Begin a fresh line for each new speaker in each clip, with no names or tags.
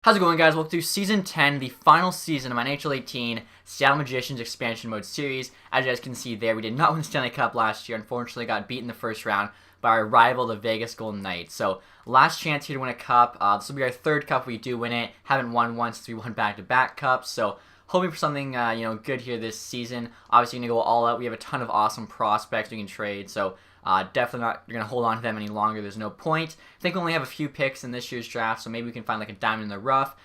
How's it going, guys? Welcome to Season 10, the final season of my NHL 18 Seattle Magicians Expansion Mode series. As you guys can see there, we did not win the Stanley Cup last year. Unfortunately, got beat in the first round by our rival, the Vegas Golden Knights. So, last chance here to win a cup. This will be our third cup if we do win it. Haven't won one since we won back-to-back cups. So, hoping for something good here this season. Obviously, going to go all out. We have a ton of awesome prospects we can trade. So, definitely not going to hold on to them any longer. There's no point. I think we only have a few picks in this year's draft, so maybe we can find like a diamond in the rough.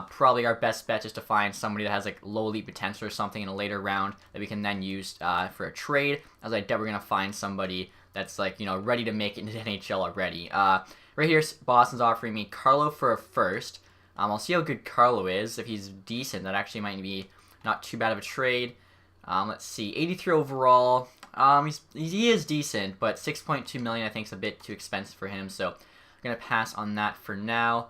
Probably our best bet is to find somebody that has like low elite potential or something in a later round that we can then use for a trade. As I doubt we're going to find somebody that's like, ready to make it into the NHL already. Right here, Boston's offering me Carlo for a first. I'll see how good Carlo is. If he's decent, that actually might be not too bad of a trade. Let's see, 83 overall. He is decent, but 6.2 million I think is a bit too expensive for him, so I'm gonna pass on that for now.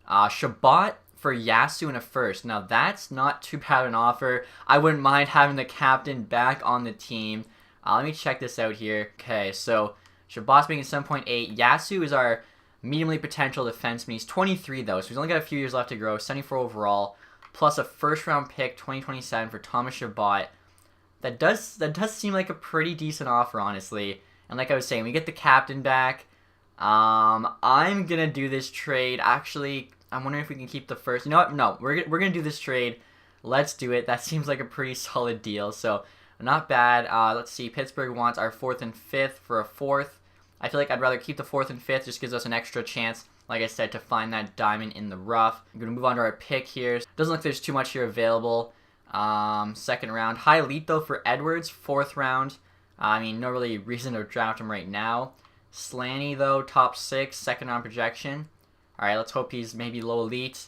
Shabbat for Yasu in a first. Now that's not too bad of an offer. I wouldn't mind having the captain back on the team. Let me check this out here. Okay, so Shabbat's making 7.8. Yasu is our medium-elite potential defenseman. He's 23 though, so he's only got a few years left to grow. 74 overall, plus a first-round pick 2027 for Thomas Shabbat. That does seem like a pretty decent offer, honestly. And like I was saying, we get the captain back. I'm gonna do this trade. Actually, I'm wondering if we can keep the first. You know what? No, we're gonna do this trade. Let's do it. That seems like a pretty solid deal. So not bad. Let's see. Pittsburgh wants our 4th and 5th for a 4th. I feel like I'd rather keep the 4th and 5th. Just gives us an extra chance, like I said, to find that diamond in the rough. I'm gonna move on to our pick here. Doesn't look like there's too much here available. Second round. High elite though for Edwards. 4th round. I mean, no really reason to draft him right now. Slaney though, top 6, second round projection. Alright, let's hope he's maybe low elite.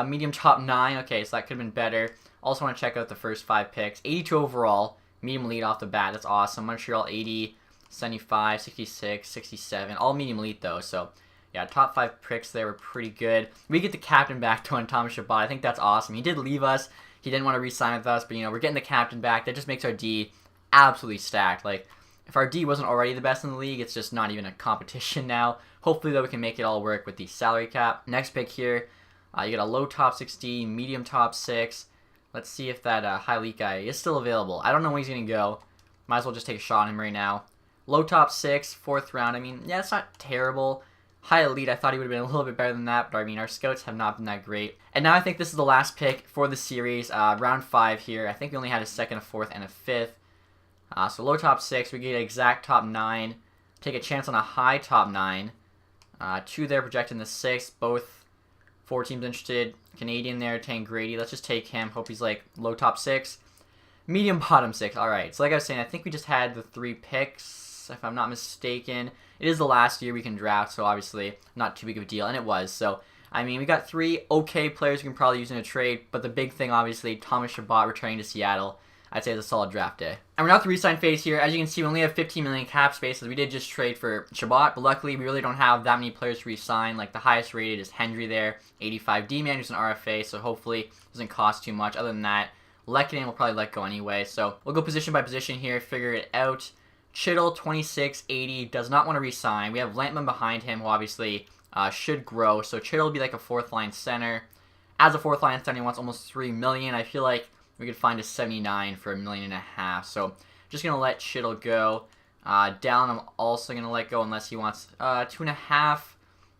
Medium top 9. Okay, so that could have been better. Also want to check out the first 5 picks. 82 overall. Medium elite off the bat. That's awesome. Montreal 80, 75, 66, 67. All medium elite though, so yeah, top 5 picks there were pretty good. We get the captain back to Thomas Shabbat. I think that's awesome. He did leave us. He didn't want to re-sign with us, but we're getting the captain back. That just makes our D absolutely stacked. Like, if our D wasn't already the best in the league, it's just not even a competition now. Hopefully, though, we can make it all work with the salary cap. Next pick here, you get a low top 60, medium top 6. Let's see if that high elite guy is still available. I don't know when he's going to go. Might as well just take a shot on him right now. Low top 6, 4th round. I mean, yeah, it's not terrible. High elite, I thought he would have been a little bit better than that, but I mean, our scouts have not been that great. And now I think this is the last pick for the series, round 5 here. I think we only had a 2nd, a 4th, and a 5th. So low top 6, we get an exact top 9. Take a chance on a high top 9. 2 there projecting the 6th, both 4 teams interested. Canadian there, Tang Grady. Let's just take him. Hope he's like low top 6. Medium bottom 6. Alright, so like I was saying, I think we just had the 3 picks, if I'm not mistaken. It is the last year we can draft, so obviously not too big of a deal, and it was. So, I mean, we got 3 okay players we can probably use in a trade, but the big thing, obviously, Thomas Shabbat returning to Seattle. I'd say it's a solid draft day. And we're now at the re-sign phase here. As you can see, we only have 15 million cap space, as we did just trade for Shabbat, but luckily we really don't have that many players to re-sign. Like, the highest rated is Hendry there, 85 D-man, who's an RFA, so hopefully it doesn't cost too much. Other than that, Lehkonen will probably let go anyway, so we'll go position by position here, figure it out. Chittle, 26, 80, does not want to re-sign. We have Lampman behind him, who obviously should grow. So Chittle will be like a 4th-line center. As a 4th-line center, he wants almost 3 million. I feel like we could find a 79 for $1.5 million. So just going to let Chittle go. Dallin, I'm also going to let go unless he wants 2.5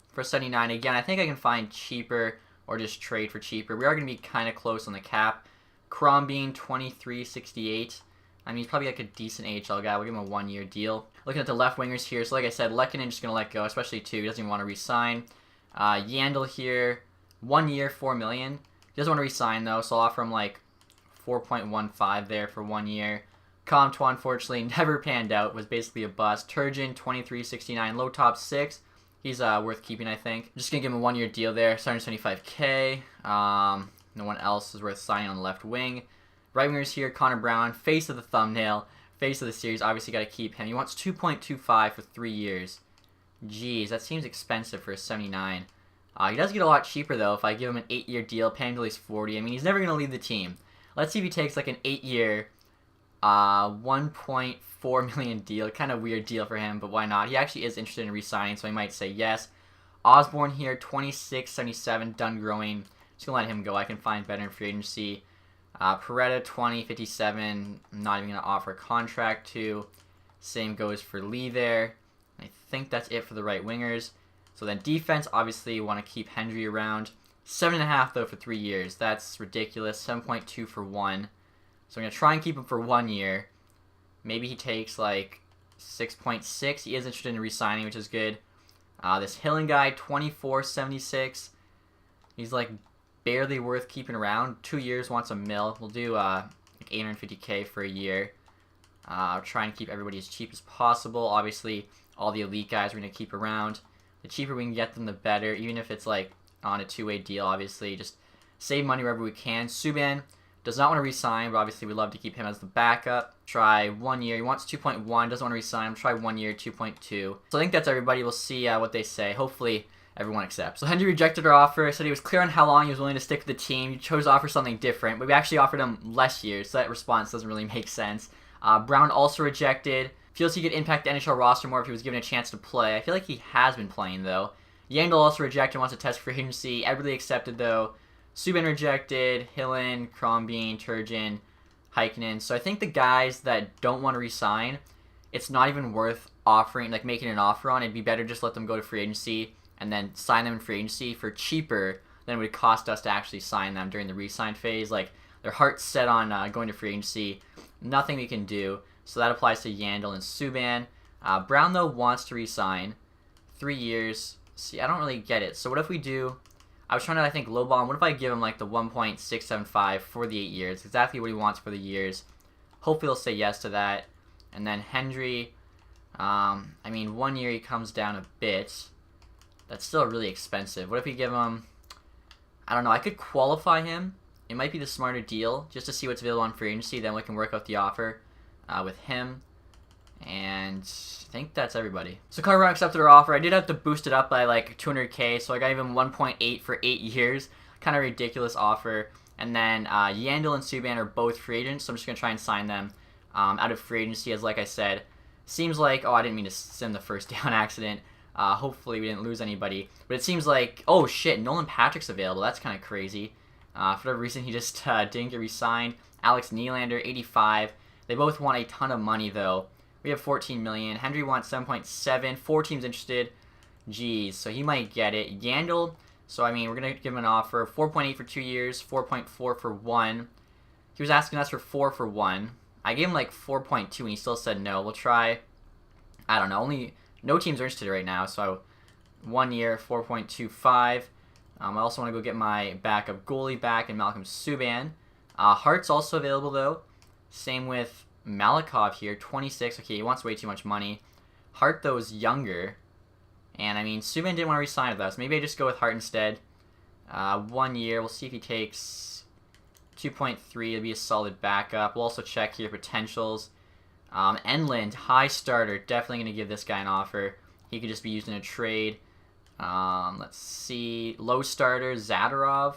for 79. Again, I think I can find cheaper or just trade for cheaper. We are going to be kind of close on the cap. Crombeen, 23.68. I mean, he's probably like a decent AHL guy. We'll give him a 1-year deal. Looking at the left wingers here. So like I said, Lehkonen just going to let go, especially 2. He doesn't even want to re-sign. Yandel here, 1 year, $4 million. He doesn't want to re-sign, though, so I'll offer him like 4.15 there for 1 year. Comtois, unfortunately, never panned out. Was basically a bust. Turgeon, 23.69. Low top 6. He's worth keeping, I think. Just going to give him a 1-year deal there. 775K. No one else is worth signing on the left wing. Right wingers here, Connor Brown, face of the thumbnail, face of the series. Obviously, got to keep him. He wants 2.25 for 3 years. Jeez, that seems expensive for a 79. He does get a lot cheaper, though, if I give him an 8-year deal, pay him till he's 40. I mean, he's never going to leave the team. Let's see if he takes, like, an 8-year, $1.4 million deal. Kind of weird deal for him, but why not? He actually is interested in re-signing, so he might say yes. Osborne here, 26.77, done growing. Just going to let him go. I can find better in free agency. Peretta, 20.57, not even going to offer a contract to. Same goes for Lee there. I think that's it for the right wingers. So then defense, obviously you want to keep Hendry around. 7.5 though for 3 years. That's ridiculous. 7.2 for 1. So I'm going to try and keep him for 1 year. Maybe he takes like 6.6. He is interested in re-signing, which is good. This Hillen guy, 24.76. He's like barely worth keeping around. 2 years, wants a mil. We'll do like 850K for a year. I'll try and keep everybody as cheap as possible. Obviously, all the elite guys we're going to keep around. The cheaper we can get them, the better. Even if it's like on a 2-way deal, obviously. Just save money wherever we can. Subban does not want to re-sign, but obviously we'd love to keep him as the backup. Try 1 year. He wants 2.1. Doesn't want to re-sign. Try 1 year, 2.2. So I think that's everybody. We'll see what they say. Hopefully everyone accepts. So Hendry rejected our offer. Said he was clear on how long he was willing to stick with the team. He chose to offer something different, but we actually offered him less years, so that response doesn't really make sense. Brown also rejected. Feels he could impact the NHL roster more if he was given a chance to play. I feel like he has been playing, though. Yandel also rejected, wants to test free agency. Everly accepted, though. Subban rejected. Hillen, Crombeen, Turgeon, Heikkinen. So I think the guys that don't want to re-sign, it's not even worth offering, like making an offer on. It'd be better just let them go to free agency and then sign them in free agency for cheaper than it would cost us to actually sign them during the re-sign phase. Like, their heart's set on going to free agency. Nothing we can do. So that applies to Yandel and Subban. Brown, though, wants to re-sign. 3 years. See, I don't really get it. So what if we do... I was trying to, I think, lowball him. What if I give him, like, the 1.675 for the 8 years? Exactly what he wants for the years. Hopefully he'll say yes to that. And then Hendry... I mean, 1 year he comes down a bit. That's still really expensive. What if we give him... I don't know. I could qualify him. It might be the smarter deal, just to see what's available on free agency. Then we can work out the offer with him. And I think that's everybody. So Colorado accepted our offer. I did have to boost it up by like 200K, so I gave him 1.8 for 8 years. Kind of ridiculous offer. And then Yandel and Subban are both free agents, so I'm just going to try and sign them out of free agency, as like I said. Seems like... Oh, I didn't mean to sim the first down accident. Hopefully we didn't lose anybody. But it seems like... Oh, shit, Nolan Patrick's available. That's kind of crazy. For whatever reason, he just didn't get re-signed. Alex Nylander, 85. They both want a ton of money, though. We have 14 million. Hendry wants 7.7. 4 teams interested. Jeez, so he might get it. Yandel, so I mean, we're going to give him an offer. 4.8 for 2 years. 4.4 for 1. He was asking us for 4 for 1. I gave him like 4.2 and he still said no. We'll try, I don't know, no teams are interested right now, so 1 year, 4.25. I also want to go get my backup goalie back and Malcolm Subban. Hart's also available, though. Same with Malikov here, 26. Okay, he wants way too much money. Hart, though, is younger. And, I mean, Subban didn't want to re-sign with us. Maybe I just go with Hart instead. 1 year. We'll see if he takes 2.3. It'll be a solid backup. We'll also check here potentials. Enland, high starter. Definitely going to give this guy an offer. He could just be used in a trade. Let's see. Low starter, Zadorov.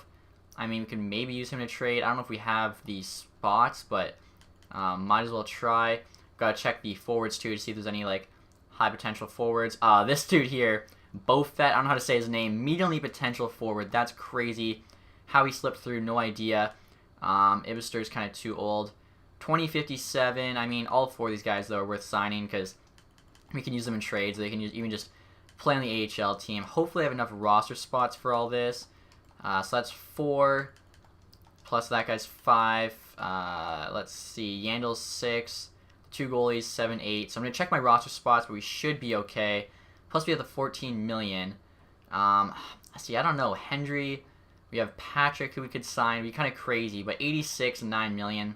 I mean, we can maybe use him in a trade. I don't know if we have the spots, but might as well try. Gotta check the forwards, too, to see if there's any, like, high potential forwards. This dude here, Bofet, I don't know how to say his name. Medium potential forward. That's crazy. How he slipped through, no idea. Ibister's kind of too old. 2057. I mean, all 4 of these guys, though, are worth signing because we can use them in trades. They can even just play on the AHL team. Hopefully I have enough roster spots for all this. So that's 4. Plus that guy's 5. Let's see. Yandel's 6. 2 goalies, 7, 8. So I'm going to check my roster spots, but we should be okay. Plus we have the 14 million. See, I don't know. Hendry. We have Patrick, who we could sign. It'd be kind of crazy, but 86 and 9 million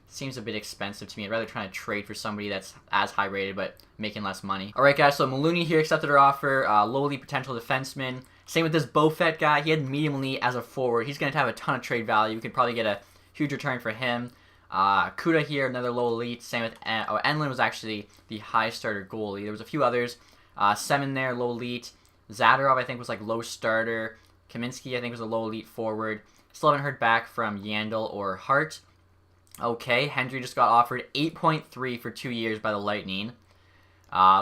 seems a bit expensive to me. I'd rather try to trade for somebody that's as high rated but making less money. Alright guys, so Maloney here accepted our offer. Lowly potential defenseman. Same with this Bofet guy. He had medium elite as a forward. He's going to have a ton of trade value. We could probably get a huge return for him. Kuda here, another low elite. Same with Enlund was actually the high starter goalie. There was a few others. Semin there, low elite. Zadorov I think was like low starter. Kaminsky I think was a low elite forward. Still haven't heard back from Yandel or Hart. Okay, Hendry just got offered 8.3 for 2 years by the Lightning.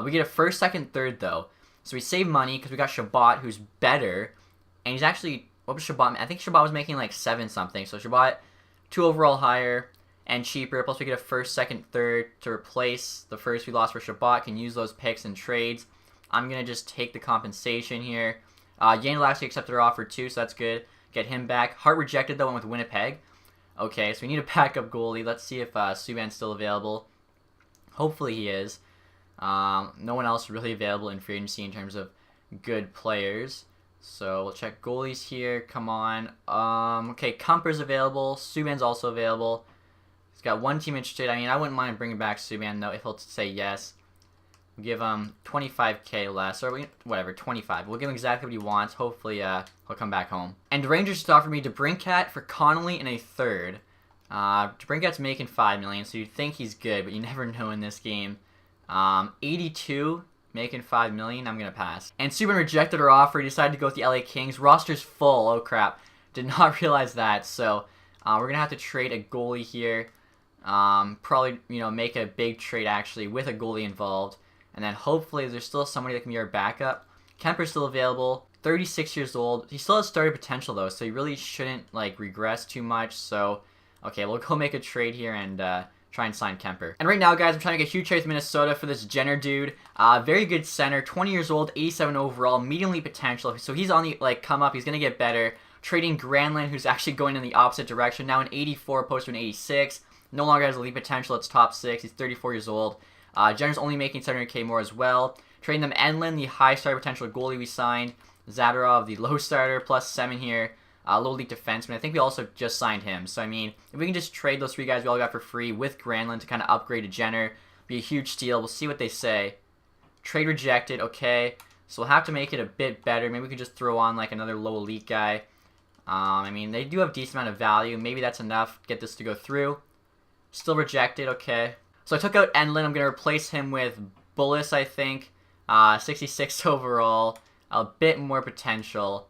We get a first, second, third, though. So we save money because we got Shabbat, who's better. And he's actually, what was Shabbat? I think Shabbat was making like 7 something. So Shabbat, 2 overall higher and cheaper. Plus we get a first, second, third to replace the first we lost for Shabbat. Can use those picks and trades. I'm going to just take the compensation here. Yandel actually accepted our offer too, so that's good. Get him back. Hart rejected though, went with Winnipeg. Okay, so we need a backup goalie. Let's see if Subban's still available. Hopefully he is. No one else really available in free agency in terms of good players. So we'll check goalies here. Come on. Okay, Kumper's available. Subban's also available. He's got one team interested. I mean, I wouldn't mind bringing back Subban though if he'll say yes. We'll give him 25K less, or whatever, 25. We'll give him exactly what he wants. Hopefully, he'll come back home. And the Rangers just offered me DeBrincat for Connolly and a third. DeBrincat's making $5 million, so you'd think he's good, but you never know in this game. 82, making $5 million. I'm gonna pass. And Subban rejected our offer. He decided to go with the LA Kings. Roster's full. Oh crap! Did not realize that. So we're gonna have to trade a goalie here. Probably make a big trade actually with a goalie involved. And then hopefully there's still somebody that can be our backup. Kemper's still available. 36 years old. He still has starting potential though, so he really shouldn't regress too much. So, okay, we'll go make a trade here and try and sign Kemper. And right now, guys, I'm trying to get a huge trade with Minnesota for this Jenner dude. Very good center, 20 years old, 87 overall, medium elite potential. So he's on the come up. He's gonna get better. Trading Granlund, who's actually going in the opposite direction. Now an 84 opposed to an 86. No longer has elite potential. It's top 6. He's 34 years old. Jenner's only making 700K more as well. Trading them Enlund, the high starter potential goalie we signed. Zadorov, the low starter, plus 7 here. Low elite defenseman. I think we also just signed him. So, I mean, if we can just trade those 3 guys we all got for free with Granlund to kind of upgrade to Jenner, be a huge steal. We'll see what they say. Trade rejected. Okay. So, we'll have to make it a bit better. Maybe we could just throw on, another low elite guy. I mean, they do have a decent amount of value. Maybe that's enough to get this to go through. Still rejected. Okay. So I took out Enlund. I'm going to replace him with Bullis, I think. 66 overall. A bit more potential.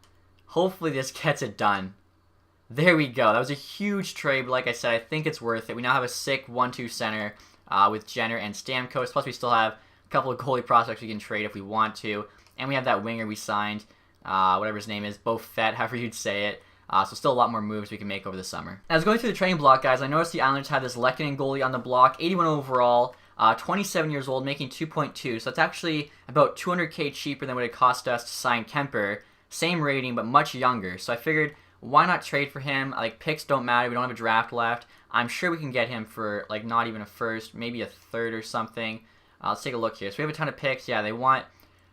Hopefully this gets it done. There we go. That was a huge trade, but like I said, I think it's worth it. We now have a sick 1-2 center with Jenner and Stamkos. Plus we still have a couple of goalie prospects we can trade if we want to. And we have that winger we signed, whatever his name is, Bo Fett, however you'd say it. So still a lot more moves we can make over the summer. As I was going through the trading block, guys, I noticed the Islanders had this Lehkonen goalie on the block, 81 overall, 27 years old, making 2.2. So it's actually about 200K cheaper than what it cost us to sign Kemper. Same rating, but much younger. So I figured, why not trade for him? Picks don't matter. We don't have a draft left. I'm sure we can get him for, not even a first, maybe a third or something. Let's take a look here. So we have a ton of picks. Yeah, they want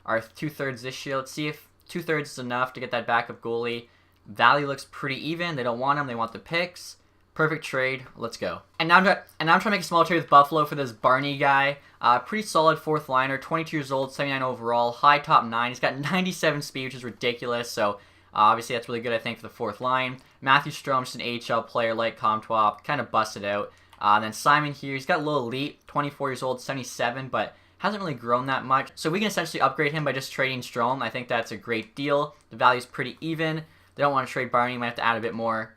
our 2/3 this year. Let's see if 2/3 is enough to get that backup goalie. Value looks pretty even. They don't want him. They want the picks. Perfect trade. Let's go. And now I'm trying to make a small trade with Buffalo for this Barney guy. Pretty solid 4th liner. 22 years old, 79 overall. High top 9. He's got 97 speed, which is ridiculous. So obviously that's really good, I think, for the 4th line. Matthew Strom's just an AHL player like Comtois. Kind of busted out. Then Simon here. He's got low elite. 24 years old, 77, but hasn't really grown that much. So we can essentially upgrade him by just trading Strome. I think that's a great deal. The value's pretty even. They don't want to trade Barney. Might have to add a bit more.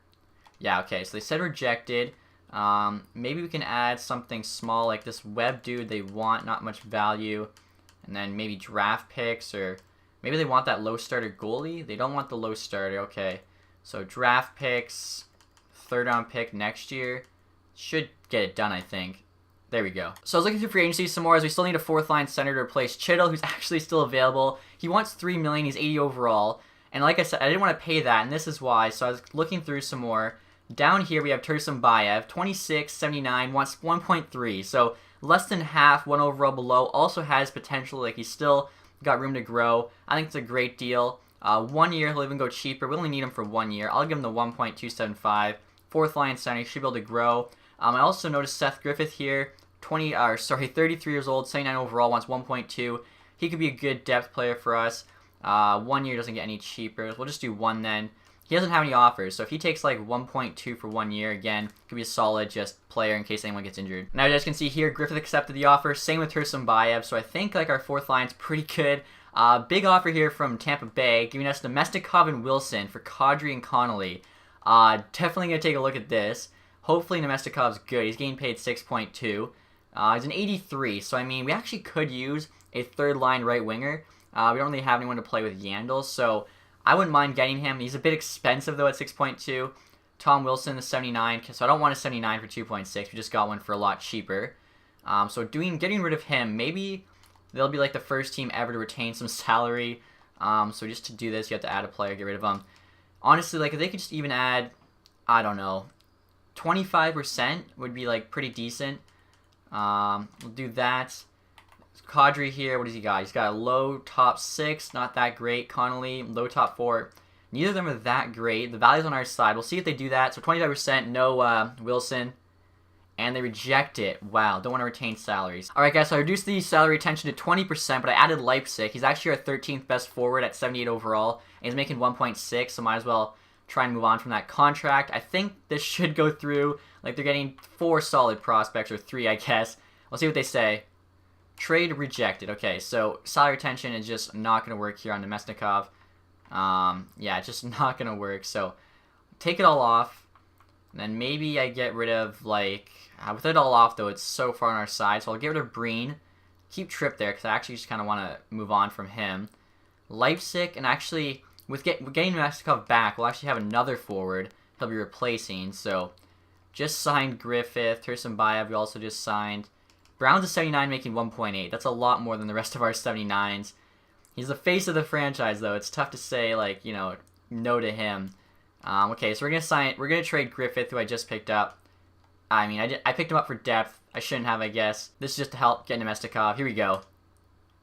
Yeah, okay. So they said rejected. Maybe we can add something small like this Webb dude. They want not much value. And then maybe draft picks, or maybe they want that low starter goalie. They don't want the low starter. Okay. So draft picks, 3rd round pick next year. Should get it done, I think. There we go. So I was looking through free agency some more, as we still need a 4th line center to replace Chittle, who's actually still available. He wants $3 million. He's 80 overall. And like I said, I didn't want to pay that, and this is why. So I was looking through some more. Down here, we have Tursunbayev, 26, 79, wants 1.3. So less than half, 1 overall below. Also has potential. He's still got room to grow. I think it's a great deal. 1 year, he'll even go cheaper. We only need him for 1 year. I'll give him the 1.275. 4th line center, he should be able to grow. I also noticed Seth Griffith here, 33 years old, 79 overall, wants 1.2. He could be a good depth player for us. 1 year doesn't get any cheaper. We'll just do 1 then. He doesn't have any offers, so if he takes 1.2 for 1 year, again, could be a solid just player in case anyone gets injured. Now, as you guys can see here, Griffith accepted the offer. Same with Tursunbayev, so I think our 4th line's pretty good. Big offer here from Tampa Bay, giving us Nemestikov and Wilson for Kadri and Connolly. Definitely going to take a look at this. Hopefully Nemestikov's good. He's getting paid 6.2. He's an 83, so I mean, we actually could use a 3rd line right winger. We don't really have anyone to play with Yandel, so I wouldn't mind getting him. He's a bit expensive, though, at 6.2. Tom Wilson, the 79, so I don't want a 79 for 2.6. We just got one for a lot cheaper. So getting rid of him, maybe they'll be like the first team ever to retain some salary. So just to do this, you have to add a player, get rid of them. Honestly, like if they could just even add, I don't know, 25% would be like pretty decent. We'll do that. Kadri here, what does he got? He's got a low top 6, not that great. Connolly, low top 4. Neither of them are that great. The value's on our side. We'll see if they do that. So 25%, no Wilson. And they reject it. Wow, don't want to retain salaries. Alright guys, so I reduced the salary retention to 20%, but I added Leipzig. He's actually our 13th best forward at 78 overall. And he's making 1.6, so might as well try and move on from that contract. I think this should go through. Like they're getting 4 solid prospects, or 3 I guess. We'll see what they say. Trade rejected. Okay, so salary retention is just not going to work here on Nemesnikov. Yeah, it's just not going to work. So take it all off. And then maybe I get rid of, like, with it all off, though, it's so far on our side. So I'll get rid of Breen. Keep Tripp there, because I actually just kind of want to move on from him. Leipzig, and actually, with getting Nemesnikov back, we'll actually have another forward he'll be replacing. So just signed Griffith. Tursunbayev, we also just signed. Brown's a 79 making 1.8. That's a lot more than the rest of our 79s. He's the face of the franchise, though. It's tough to say, like, you know, no to him. Okay, so we're gonna trade Griffith, who I just picked up. I mean, I picked him up for depth. I shouldn't have, I guess. This is just to help get Nemesnikov. Here we go.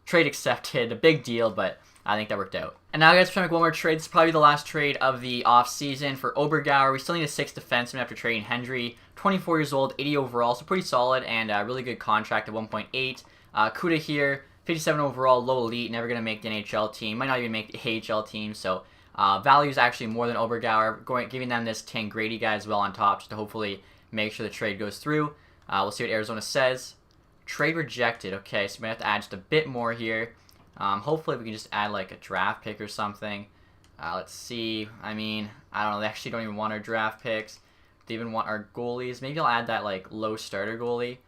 Trade accepted. A big deal, but I think that worked out. And now, guys, we're trying to make one more trade. This is probably the last trade of the offseason for Obergauer. We still need a 6th defenseman after trading Hendry. 24 years old, 80 overall, so pretty solid, and a really good contract at 1.8. Kuda here, 57 overall, low elite, never going to make the NHL team. Might not even make the AHL team, so value is actually more than Obergauer. Giving them this Tangrady guy as well on top, just to hopefully make sure the trade goes through. We'll see what Arizona says. Trade rejected. Okay, so we have to add just a bit more here. Hopefully we can just add like a draft pick or something. Let's see. I mean, I don't know. They actually don't even want our draft picks. They even want our goalies. Maybe I'll add that like low starter goalie.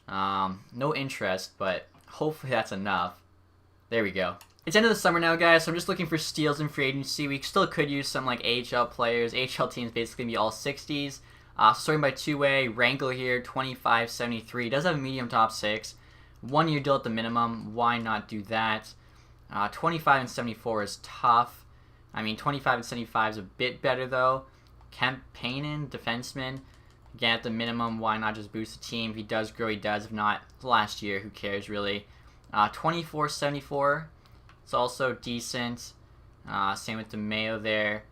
No interest, but hopefully that's enough. There we go. It's end of the summer now, guys, so I'm just looking for steals in free agency. We still could use some like AHL players. AHL teams basically be all 60s. Starting by two-way, Rankle here, 25.73. Does have a medium top 6. 1 year deal at the minimum. Why not do that? 25 and 74 is tough. I mean, 25 and 75 is a bit better, though. Kemp Paynen, defenseman. Again, at the minimum, why not just boost the team? If he does grow, he does. If not, last year, who cares, really? 24.74. It's also decent. Same with DeMayo there.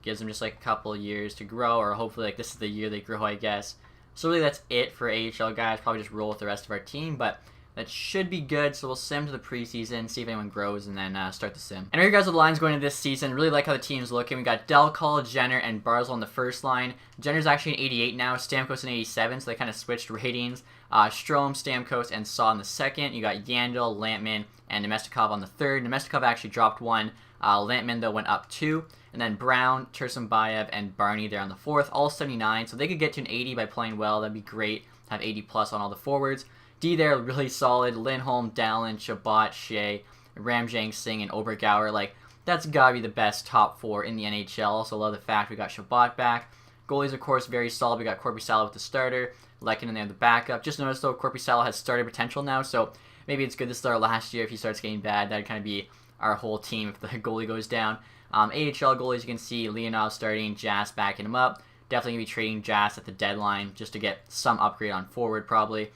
Gives them just like a couple years to grow, or hopefully like this is the year they grow, I guess. So really that's it for AHL guys. Probably just roll with the rest of our team, but that should be good. So we'll sim to the preseason, see if anyone grows, and then start the sim. And here you guys are the lines going into this season. Really like how the team's looking. We got Delcall, Jenner, and Barzal on the first line. Jenner's actually an 88 now. Stamkos an 87, so they kind of switched ratings. Strome, Stamkos, and Saw in the second. You got Yandel, Lampman, and Nemesnikov on the third. Nemesnikov actually dropped 1. Lampman, though, went up 2. And then Brown, Tursunbayev, and Barney there on the fourth. All 79, so they could get to an 80 by playing well. That'd be great. Have 80 plus on all the forwards. D there, really solid. Lindholm, Dallin, Shabbat, Shea, Ramjang Singh, and Obergauer. Like, that's gotta be the best top 4 in the NHL. Also love the fact we got Shabbat back. Goalies, of course, very solid. We got Korpisalo with the starter. Lehkonen there the backup. Just noticed, though, Korpisalo has starter potential now, so maybe it's good to start last year. If he starts getting bad, that'd kind of be our whole team if the goalie goes down. AHL goalies, you can see Leonov starting, Jas backing him up. Definitely going to be trading Jas at the deadline just to get some upgrade on forward, probably.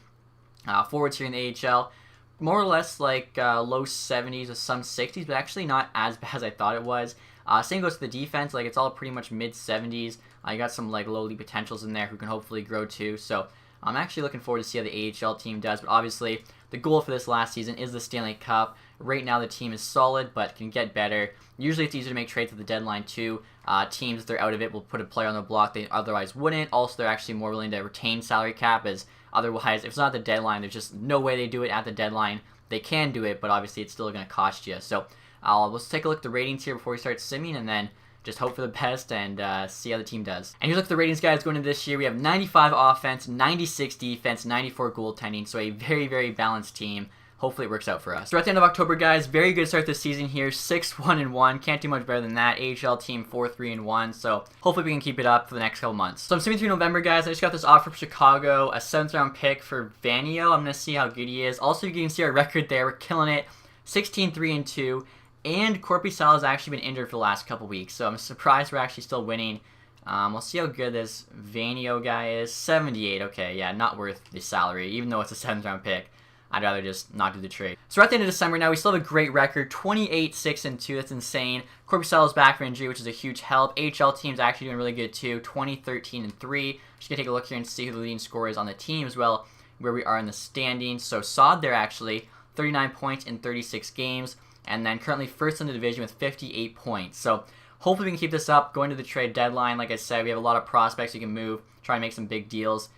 Forwards here in the AHL, more or less like low 70s with some 60s, but actually not as bad as I thought it was. Same goes to the defense, like it's all pretty much mid 70s. You got some like lowly potentials in there who can hopefully grow too. So I'm actually looking forward to see how the AHL team does, but obviously the goal for this last season is the Stanley Cup. Right now the team is solid, but can get better. Usually it's easier to make trades at the deadline too. Teams, if they're out of it, will put a player on the block they otherwise wouldn't. Also, they're actually more willing to retain salary cap, as otherwise, if it's not the deadline, there's just no way they do it at the deadline. They can do it, but obviously it's still going to cost you. So let's take a look at the ratings here before we start simming, and then just hope for the best and see how the team does. And here's look at the ratings, guys, going into this year. We have 95 offense, 96 defense, 94 goaltending, so a very, very balanced team. hopefully it works out for us. So at the end of October, guys, very good start this season here. 6-1-1. Can't do much better than that. AHL team 4-3-1. So hopefully we can keep it up for the next couple months. So I'm skimming through November, guys. I just got this offer from Chicago, a 7th round pick for Vanio. I'm going to see how good he is. Also, you can see our record there. We're killing it. 16-3-2. And Korpisalo has actually been injured for the last couple weeks. So I'm surprised we're actually still winning. We'll see how good this Vanio guy is. 78. Okay, yeah, not worth the salary, even though it's a 7th round pick. I'd rather just not do the trade. So we're at the end of December now. We still have a great record, 28-6-2. That's insane. Korpisalo's back for injury, which is a huge help. AHL team's actually doing really good too, 20-13-3. Just gonna take a look here and see who the leading scorer is on the team as well, where we are in the standings. So Saad there actually, 39 points in 36 games, and then currently first in the division with 58 points. So hopefully we can keep this up going to the trade deadline. Like I said, we have a lot of prospects we can move, try and make some big deals.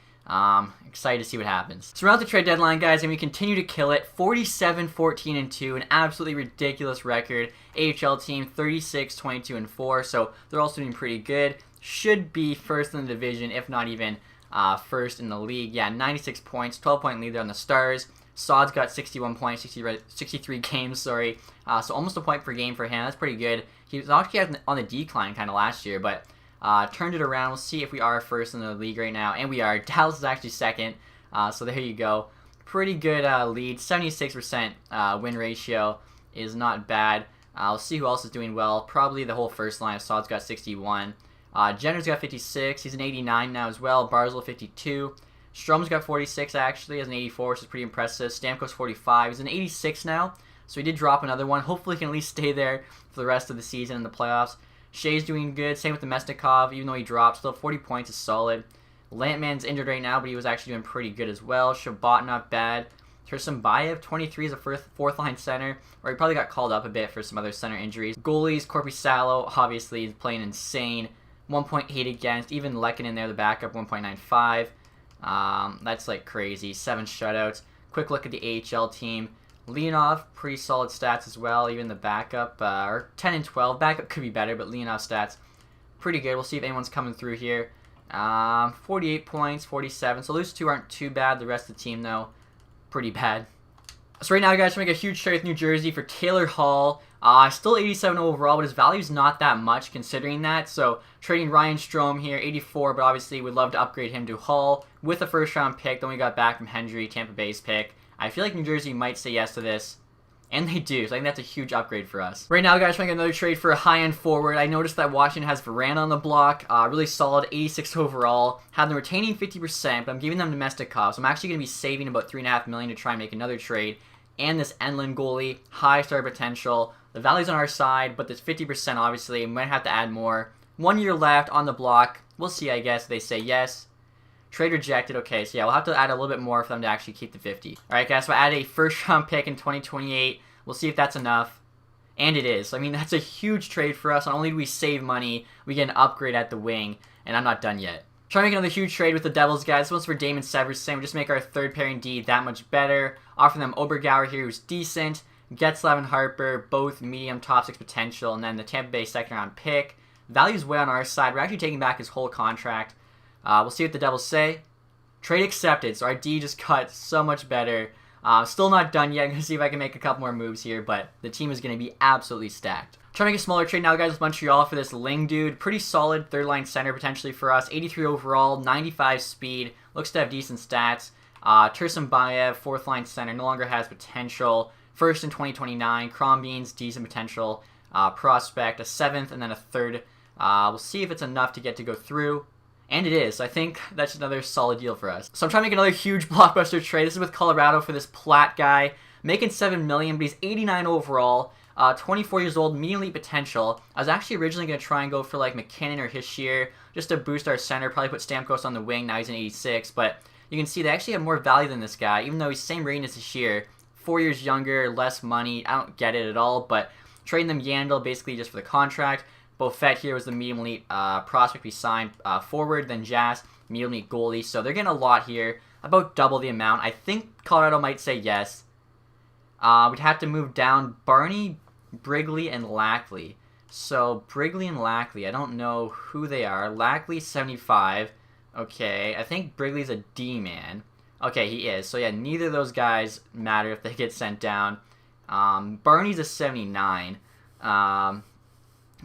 Excited to see what happens. So we're at the trade deadline, guys, and we continue to kill it. 47-14-2, an absolutely ridiculous record. AHL team 36-22-4, so they're also doing pretty good. Should be first in the division, if not even first in the league. Yeah, 96 points, 12-point lead there on the Stars. Saad's got 61 points, 63 games, sorry. So almost a point per game for him. That's pretty good. He was actually on the decline kind of last year, but turned it around. We'll see if we are first in the league right now, and we are. Dallas is actually second, so there you go. Pretty good lead. 76% win ratio is not bad. We'll see who else is doing well. Probably the whole first line. Saad's got 61. Jenner's got 56. He's an 89 now as well. Barzal 52. Strom's got 46 actually, as an 84, which is pretty impressive. Stamkos 45. He's an 86 now, so he did drop another one. Hopefully he can at least stay there for the rest of the season in the playoffs. Shea's doing good. Same with the Mesnikov, even though he dropped. Still 40 points is solid. Lampman's injured right now, but he was actually doing pretty good as well. Shabbat not bad. Tursunbayev, 23, is a fourth line center, or he probably got called up a bit for some other center injuries. Goalies, Korpisalo, obviously, is playing insane. 1.8 against. Even Lekkinen there, the backup, 1.95. That's like crazy. 7 shutouts. Quick look at the AHL team. Leonov, pretty solid stats as well. Even the backup, or 10 and 12. Backup could be better, but Leonov stats pretty good. We'll see if anyone's coming through here. 48 points, 47. So those two aren't too bad. The rest of the team, though, pretty bad. So right now, guys, we're going to make a huge trade with New Jersey for Taylor Hall. Still 87 overall, but his value's not that much considering that. So trading Ryan Strome here, 84, but obviously we'd love to upgrade him to Hall with a first-round pick. Then we got back from Hendry, Tampa Bay's pick. I feel like New Jersey might say yes to this, and they do, so I think that's a huge upgrade for us. Right now, guys, trying to get another trade for a high-end forward. I noticed that Washington has Varane on the block, really solid, 86 overall. Have them retaining 50%, but I'm giving them Domestikov, so I'm actually going to be saving about $3.5 million to try and make another trade. And this Enlund goalie, high star potential. The value's on our side, but this 50% obviously, we might have to add more. 1 year left on the block. We'll see, I guess, if they say yes. Trade rejected. Okay, so yeah, we'll have to add a little bit more for them to actually keep the 50. Alright, guys, so I add a first-round pick in 2028. We'll see if that's enough. And it is. I mean, that's a huge trade for us. Not only do we save money, we get an upgrade at the wing, and I'm not done yet. Trying to make another huge trade with the Devils, guys. This one's for Damon Severson. We just make our third pairing D that much better. Offer them Obergauer here, who's decent. Getzlav and Harper, both medium top 6 potential. And then the Tampa Bay second-round pick. Value's way on our side. We're actually taking back his whole contract. We'll see what the Devils say. Trade accepted. So our D just cut so much better. Still not done yet. I'm going to see if I can make a couple more moves here. But the team is going to be absolutely stacked. Trying to make a smaller trade now, guys, with Montreal for this Ling dude. Pretty solid third-line center potentially for us. 83 overall, 95 speed. Looks to have decent stats. Tursunbayev, fourth-line center, no longer has potential. First in 2029. Krombeans, decent potential. Prospect, a 7th, and then a 3rd. We'll see if it's enough to get to go through. And it is. I think that's another solid deal for us. So I'm trying to make another huge blockbuster trade. This is with Colorado for this Platt guy. Making $7 million, but he's 89 overall. 24 years old, medium elite potential. I was actually originally going to try and go for like McKinnon or Hischier just to boost our center. Probably put Stamkos on the wing. Now he's an 86. But you can see they actually have more value than this guy, even though he's same rating as Hischier. 4 years younger, less money. I don't get it at all. But trading them Yandel basically just for the contract. Beaufet here was the medium elite prospect we signed forward. Then Jazz, medium elite goalie. So they're getting a lot here. About double the amount. I think Colorado might say yes. We'd have to move down Barney, Brigley, and Lackley. So Brigley and Lackley, I don't know who they are. Lackley 75. Okay, I think Brigley's a D-man. Okay, he is. So yeah, neither of those guys matter if they get sent down. Barney's a 79.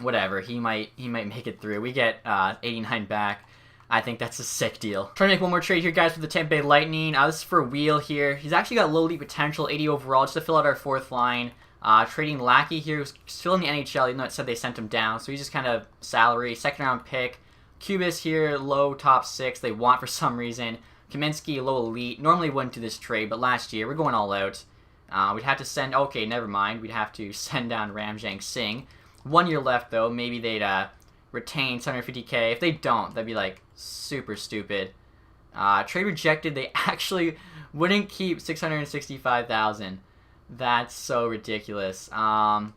Whatever, he might make it through. We get 89 back. I think that's a sick deal. Trying to make one more trade here, guys, for the Tampa Bay Lightning. This is for Wheel here. He's actually got low league potential, 80 overall, just to fill out our fourth line. Trading Lackey here, who's still in the NHL, even though it said they sent him down. So he's just kind of salary. Second round pick. Cubis here, low top 6. They want for some reason. Kaminsky, low elite. Normally wouldn't do this trade, but last year, we're going all out. We'd have to send... Okay, never mind. We'd have to send down Ramjang Singh. 1 year left, though. Maybe they'd retain 750K. If they don't, that'd be, like, super stupid. Trade rejected. They actually wouldn't keep 665,000. That's so ridiculous. Let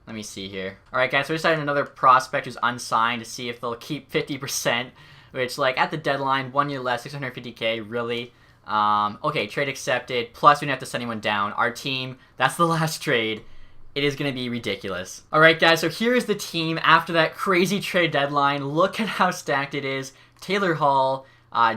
me see here. Alright, guys, so we decided another prospect who's unsigned to see if they'll keep 50%, which, like, at the deadline, 1 year left, 650K, really? Okay, trade accepted, plus we don't have to send anyone down. Our team, that's the last trade. It is going to be ridiculous. Alright, guys, so here is the team after that crazy trade deadline. Look at how stacked it is. Taylor Hall,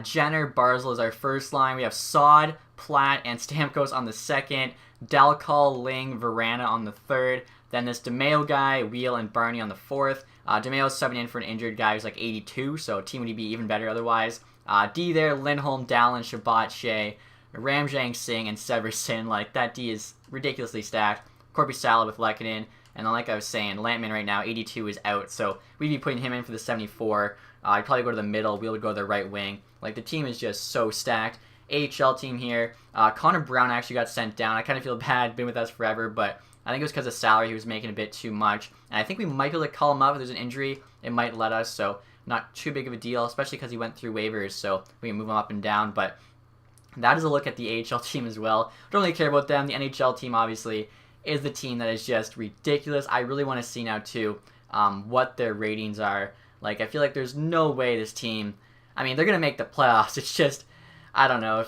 Jenner, Barzal is our first line. We have Sod, Platt, and Stamkos on the second. Dalcall, Ling, Verana on the third. Then this DeMeo guy, Wheel, and Barney on the fourth. DeMeo's subbing in for an injured guy who's like 82, so team would be even better otherwise. D there, Lindholm, Dallin, Shabbat, Shea, Ramjang Singh, and Severson. Like, that D is ridiculously stacked. Corby Sala with Lekanen. And then, like I was saying, Lampman right now, 82 is out, so we'd be putting him in for the 74. I'd probably go to the middle. Wheel would go to the right wing. Like, the team is just so stacked. AHL team here. Connor Brown actually got sent down. I kind of feel bad, been with us forever, but I think it was because of salary. He was making a bit too much. And I think we might be able to call him up if there's an injury. It might let us, so not too big of a deal, especially because he went through waivers, so we can move him up and down. But that is a look at the AHL team as well. Don't really care about them. The NHL team, obviously, is the team that is just ridiculous. I really want to see now, too, what their ratings are. Like, I feel like there's no way this team... I mean, they're going to make the playoffs. It's just... I don't know.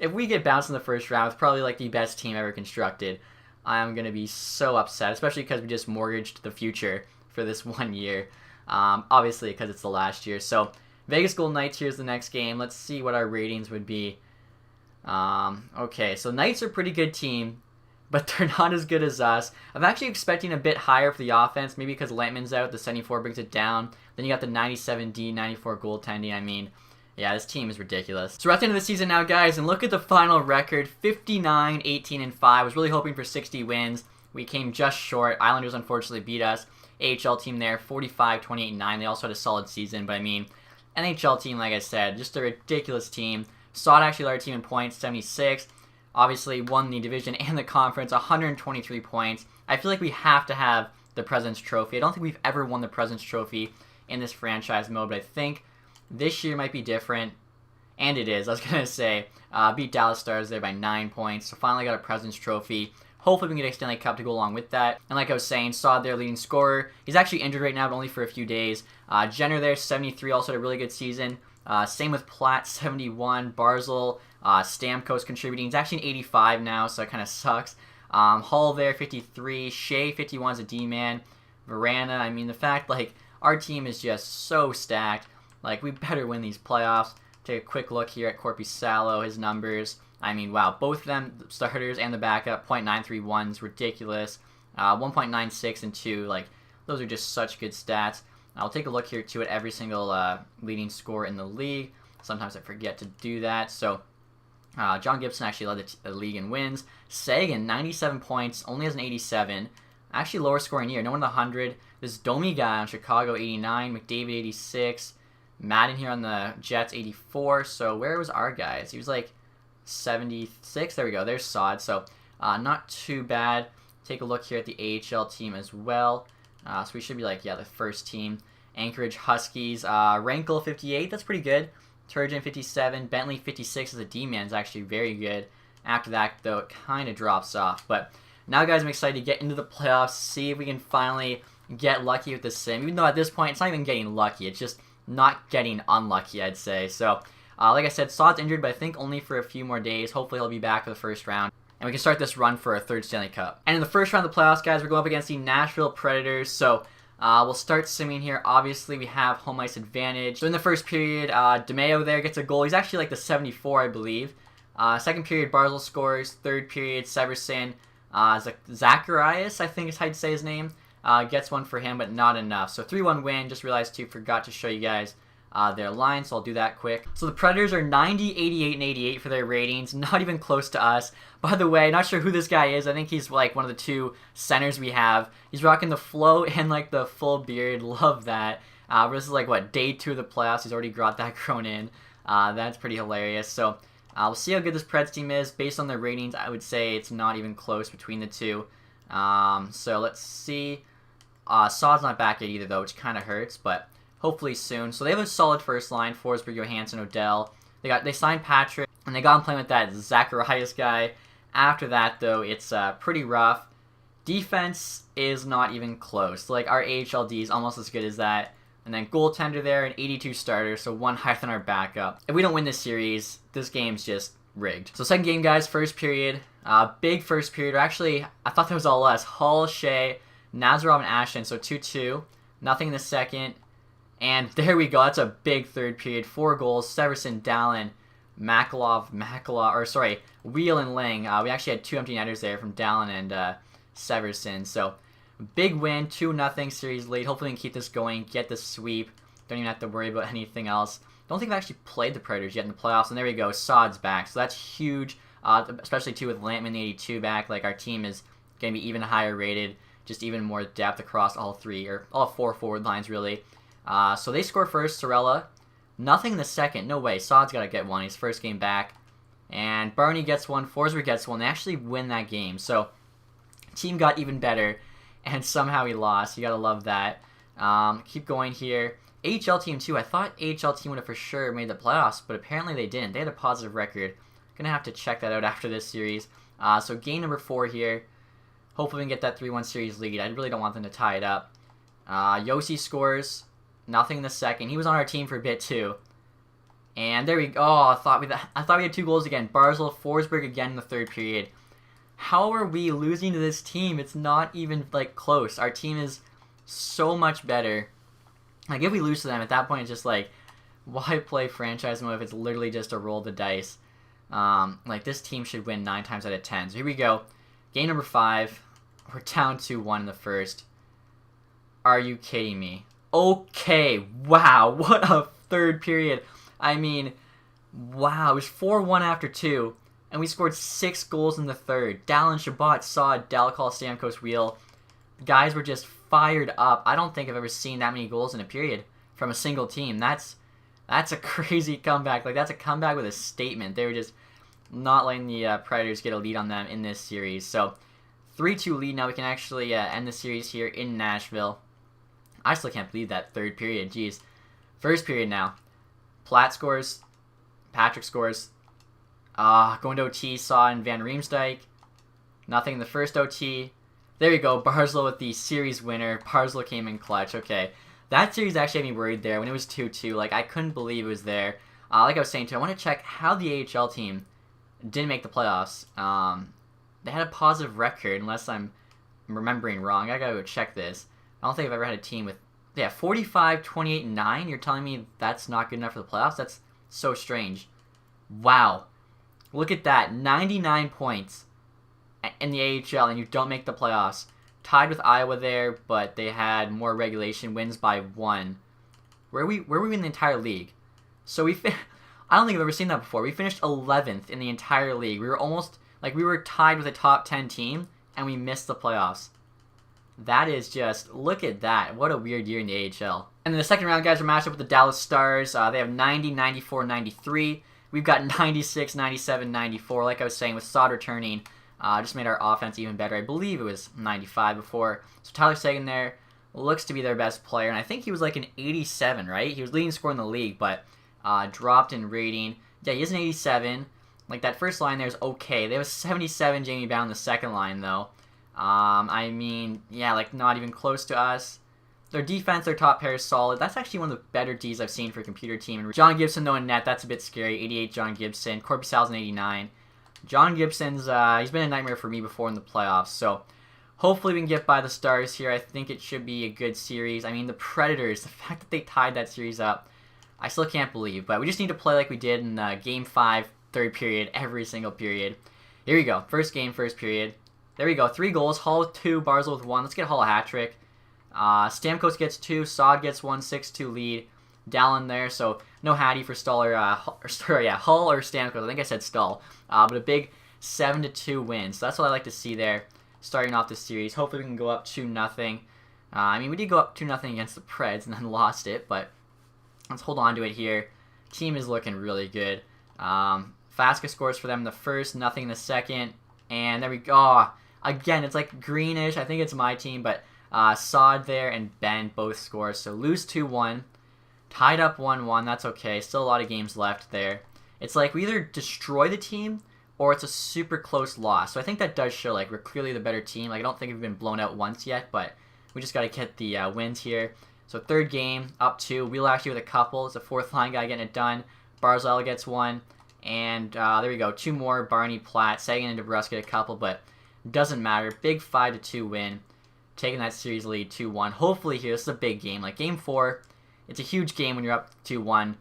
If we get bounced in the first round, it's probably, like, the best team ever constructed. I'm going to be so upset, especially because we just mortgaged the future for this 1 year. Obviously, because it's the last year. So, Vegas Golden Knights, here's the next game. Let's see what our ratings would be. Okay, so Knights are a pretty good team, but they're not as good as us. I'm actually expecting a bit higher for the offense, maybe because Lampman's out, the 74 brings it down. Then you got the 97D, 94 goaltending. I mean, yeah, this team is ridiculous. So we're at the end of the season now, guys, and look at the final record, 59, 18, and 5. I was really hoping for 60 wins. We came just short. Islanders unfortunately beat us. AHL team there, 45, 28, and 9. They also had a solid season, but I mean, NHL team, like I said, just a ridiculous team. Sod actually led our team in points, 76. Obviously won the division and the conference, 123 points. I feel like we have to have the President's Trophy. I don't think we've ever won the President's Trophy in this franchise mode, but I think this year might be different, and it is. I was going to say, beat Dallas Stars there by 9 points, so finally got a President's Trophy. Hopefully we can get a Stanley Cup to go along with that. And like I was saying, Sod there, leading scorer. He's actually injured right now, but only for a few days. Jenner there, 73, also had a really good season. Same with Platt, 71. Barzal, Stamkos contributing. He's actually an 85 now, so it kind of sucks. Hall there, 53. Shea, 51 is a D-man. Verana, I mean, the fact, like, our team is just so stacked. Like, we better win these playoffs. Take a quick look here at Corby Salo, his numbers. I mean, wow, both of them, the starters and the backup, .931 is ridiculous. 1.96 and 2, like, those are just such good stats. I'll take a look here, too, at every single leading scorer in the league. Sometimes I forget to do that. So, John Gibson actually led the league in wins. Sagan, 97 points, only has an 87. Actually, lower scoring year, no one in the 100. This Domi guy on Chicago, 89. McDavid, 86. Madden here on the Jets, 84. So, where was our guys? He was like 76. There we go. There's Sod. So, not too bad. Take a look here at the AHL team as well. So, we should be like, yeah, the first team. Anchorage Huskies. Rankel, 58. That's pretty good. Turgeon, 57. Bentley, 56 as a D-man is actually very good. After that, though, it kind of drops off. But now, guys, I'm excited to get into the playoffs, see if we can finally get lucky with this sim. Even though at this point, it's not even getting lucky. It's just not getting unlucky, I'd say. So, like I said, Sod's injured, but I think only for a few more days. Hopefully, he'll be back for the first round. And we can start this run for a third Stanley Cup. And in the first round of the playoffs, guys, we're going up against the Nashville Predators. So, We'll start simming here. Obviously, we have home ice advantage. So in the first period, DeMeo there gets a goal. He's actually like the 74, I believe. Second period, Barzal scores. Third period, Severson, Zacharias, I think is how you'd say his name, gets one for him, but not enough. So 3-1 win. Just realized too, forgot to show you guys their line, so I'll do that quick. So the Predators are 90, 88, and 88 for their ratings. Not even close to us. By the way, not sure who this guy is. I think he's like one of the two centers we have. He's rocking the flow and like the full beard. Love that. This is like, what, day 2 of the playoffs. He's already got that grown in. That's pretty hilarious. So we'll see how good this Preds team is. Based on their ratings, I would say it's not even close between the two. So let's see. Saad's not back yet either, though, which kind of hurts, but hopefully soon. So they have a solid first line: Forsberg, Johansson, Odell. They signed Patrick, and they got him playing with that Zacharias guy. After that, though, it's pretty rough. Defense is not even close. Like, our AHLD is almost as good as that. And then goaltender there, an 82 starter, so one higher than our backup. If we don't win this series, this game's just rigged. So second game, guys, first period. Big first period. Or actually, I thought that was all us. Hall, Shea, Nazarov, and Ashton, so 2-2. Nothing in the second. And there we go. That's a big third period. 4 goals. Severson, Dallin, Wheel and Ling. We actually had 2 empty netters there from Dallin and Severson. So big win, 2-0 series lead. Hopefully we can keep this going, get the sweep. Don't even have to worry about anything else. Don't think I've actually played the Predators yet in the playoffs. And there we go. Saad's back. So that's huge, especially too with Lampman, the 82 back. Like, our team is going to be even higher rated. Just even more depth across all 4 forward lines, really. So they score first, Sorella. Nothing in the second. No way. Saad's got to get one. His first game back. And Barney gets one. Forsberg gets one. They actually win that game. So team got even better. And somehow he lost. You got to love that. Keep going here. AHL team, too. I thought AHL team would have for sure made the playoffs, but apparently they didn't. They had a positive record. Going to have to check that out after this series. So game number 4 here. Hopefully we can get that 3-1 series lead. I really don't want them to tie it up. Yossi scores. Nothing in the second. He was on our team for a bit too. And there we go. Oh, I thought we had 2 goals again. Barzal, Forsberg again in the third period. How are we losing to this team? It's not even like close. Our team is so much better. Like, if we lose to them, at that point it's just like, why play franchise mode if it's literally just a roll the dice? Like, this team should win 9 times out of 10. So here we go. Game number 5. We're down 2-1 in the first. Are you kidding me? Okay, wow, what a third period. I mean, wow, it was 4-1 after 2, and we scored 6 goals in the third. Dallin, Shabbat, Saad, Dalakal, Stamkos, Wheel. The guys were just fired up. I don't think I've ever seen that many goals in a period from a single team. That's a crazy comeback. Like, that's a comeback with a statement. They were just not letting the Predators get a lead on them in this series. So 3-2 lead. Now we can actually end the series here in Nashville. I still can't believe that third period. Jeez. First period now. Platt scores. Patrick scores. Going to OT, Saad and Van Riemsdyk. Nothing in the first OT. There we go. Barzal with the series winner. Barzal came in clutch. Okay. That series actually had me worried there when it was 2-2. Like, I couldn't believe it was there. Like I was saying too, I want to check how the AHL team didn't make the playoffs. They had a positive record, unless I'm remembering wrong. I gotta go check this. I don't think I've ever had a team with, 45, 28, and 9. You're telling me that's not good enough for the playoffs? That's so strange. Wow. Look at that. 99 points in the AHL, and you don't make the playoffs. Tied with Iowa there, but they had more regulation wins by 1. Where were we in the entire league? So I don't think I've ever seen that before. We finished 11th in the entire league. We were almost, we were tied with a top 10 team, and we missed the playoffs. That is just, look at that. What a weird year in the AHL. And in the second round, guys, we're matched up with the Dallas Stars. They have 90, 94, 93. We've got 96, 97, 94. Like I was saying, with Saad returning, just made our offense even better. I believe it was 95 before. So Tyler Seguin there looks to be their best player. And I think he was like an 87, right? He was leading scorer in the league, but dropped in rating. Yeah, he is an 87. Like, that first line there is okay. They have a 77 Jamie Bound in the second line, though. I mean, yeah, like, not even close to us. Their defense, their top pair is solid. That's actually one of the better Ds I've seen for a computer team. And John Gibson, though, in net, that's a bit scary. 88 John Gibson. Corby Sal's an 89. John Gibson's, he's been a nightmare for me before in the playoffs. So Hopefully we can get by the Stars here. I think it should be a good series. I mean, the Predators, the fact that they tied that series up, I still can't believe. But we just need to play like we did in Game 5, third period, every single period. Here we go. First game, first period. There we go. 3 goals. Hall with 2, Barzal with 1. Let's get Hall a hat trick. Stamkos gets 2, Sod gets 1, 6-2 lead. Dallin there, so no Hattie for Hull or Stamkos. I think I said Stahl. But a big 7-2 win. So that's what I like to see there, starting off the series. Hopefully we can go up 2-0. I mean, we did go up 2-0 against the Preds and then lost it, but let's hold on to it here. Team is looking really good. Fasca scores for them in the first, nothing in the second, and there we go. Oh, again, it's like greenish. I think it's my team, but Sod there and Ben both score. So lose 2-1. Tied up 1-1, that's okay. Still a lot of games left there. It's like we either destroy the team or it's a super close loss. So I think that does show like we're clearly the better team. Like I don't think we've been blown out once yet, but we just got to get the wins here. So third game, up 2. Wheel actually with a couple. It's a fourth line guy getting it done. Barzal gets 1. And there we go. 2 more. Barney, Platt, Sagan, and DeBrusque get a couple, but doesn't matter. Big 5-2 win. Taking that series lead 2-1. Hopefully here, this is a big game. Like game 4, it's a huge game when you're up 2-1.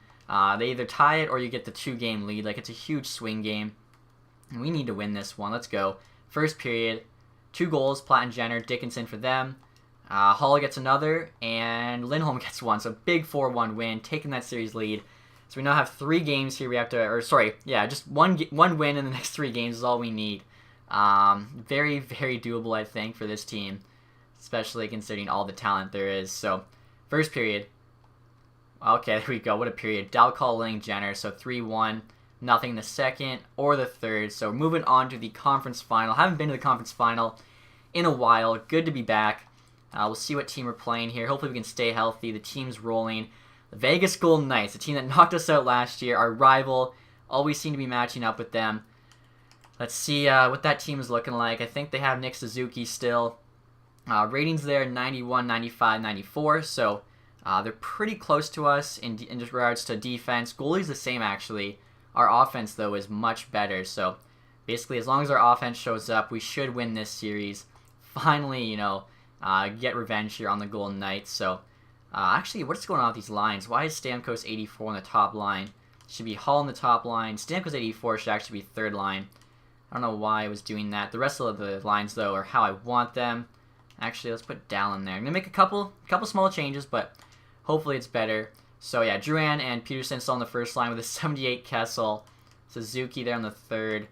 They either tie it or you get the 2-game lead. Like, it's a huge swing game. And we need to win this one. Let's go. First period, 2 goals, Platt and Jenner, Dickinson for them. Hall gets another, and Lindholm gets 1. So, big 4-1 win, taking that series lead. So, we now have 3 games here we have to, just one win in the next 3 games is all we need. Very, very doable, I think, for this team, especially considering all the talent there is. So, first period. Okay, there we go. What a period. Dalcall, Ling, Jenner. So 3-1. Nothing the second or the third. So moving on to the conference final. Haven't been to the conference final in a while. Good to be back. We'll see what team we're playing here. Hopefully we can stay healthy. The team's rolling. The Vegas Golden Knights, the team that knocked us out last year. Our rival. Always seem to be matching up with them. Let's see what that team is looking like. I think they have Nick Suzuki still. Ratings there, 91, 95, 94. So they're pretty close to us in regards to defense. Goalie's the same, actually. Our offense, though, is much better. So, basically, as long as our offense shows up, we should win this series. Finally, get revenge here on the Golden Knights. So, actually, what's going on with these lines? Why is Stamkos 84 on the top line? Should be Hall on the top line. Stamkos 84 should actually be third line. I don't know why I was doing that. The rest of the lines, though, are how I want them. Actually, let's put Dallin there. I'm going to make a couple small changes, but hopefully it's better. So yeah, Drouin and Peterson still on the first line with a 78 Kessel. Suzuki there on the third.